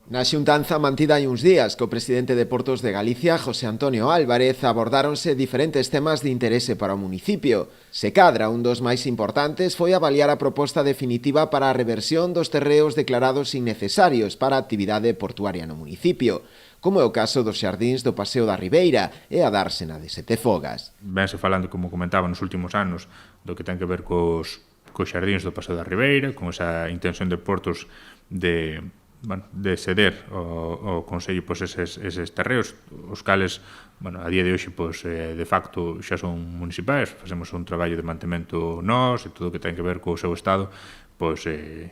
Na xuntanza mantida hai uns días co presidente de Portos de Galicia, José Antonio Álvarez, abordáronse diferentes temas de interese para o municipio. Se cadra, un dos máis importantes foi avaliar a proposta definitiva para a reversión dos terreos declarados innecesarios para a actividade portuaria no municipio, como é o caso dos xardíns do Paseo da Ribeira e a dársena de Setefogas. Vense falando, como comentaba, nos últimos anos do que ten que ver cos xardíns do Paseo da Ribeira, con esa intención de Portos de ceder ao Consello eses terreos, os cales, a día de hoxe, de facto, xa son municipais, facemos un traballo de mantemento nós e todo o que ten que ver co seu estado, é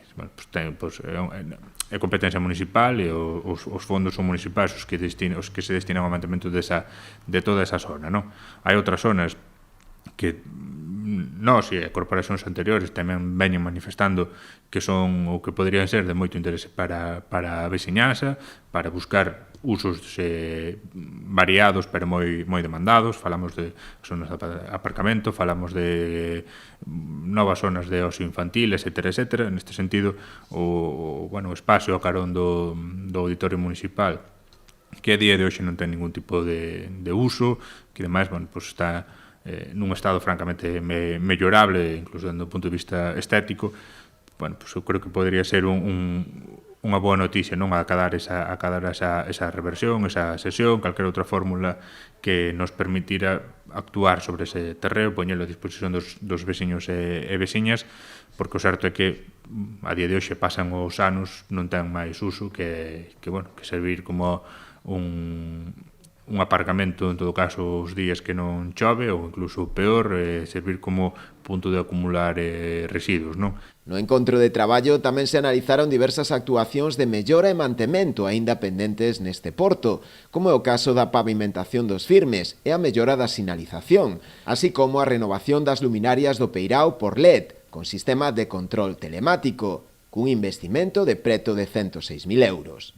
competencia municipal e os fondos son municipais os que se destinan ao mantemento de toda esa zona. Hai outras zonas que nós e corporacións anteriores tamén veñen manifestando que son ou que poderían ser de moito interese para a veciñanza, para buscar usos variados pero moi demandados. Falamos de zonas de aparcamento, falamos de novas zonas de ocio infantil, etcétera. Neste sentido, o espacio ao carón do auditorio municipal, que a día de hoxe non ten ningún tipo de uso, que ademais está nun estado francamente mellorable, incluso dando un punto de vista estético. Eu creo que podría ser unha boa noticia, non, a acadar esa reversión, esa cesión, calquera outra fórmula que nos permitira actuar sobre ese terreo, poñelo a disposición dos veciños e veciñas, porque o certo é que a día de hoxe pasan os anos, non ten máis uso que servir como un aparcamento, en todo caso, os días que non chove, ou incluso peor, servir como punto de acumular residuos, non? No encontro de traballo tamén se analizaron diversas actuacións de mellora e mantemento aínda pendentes neste porto, como é o caso da pavimentación dos firmes e a mellora da sinalización, así como a renovación das luminarias do peirao por LED, con sistema de control telemático, cun investimento de preto de 106.000 euros.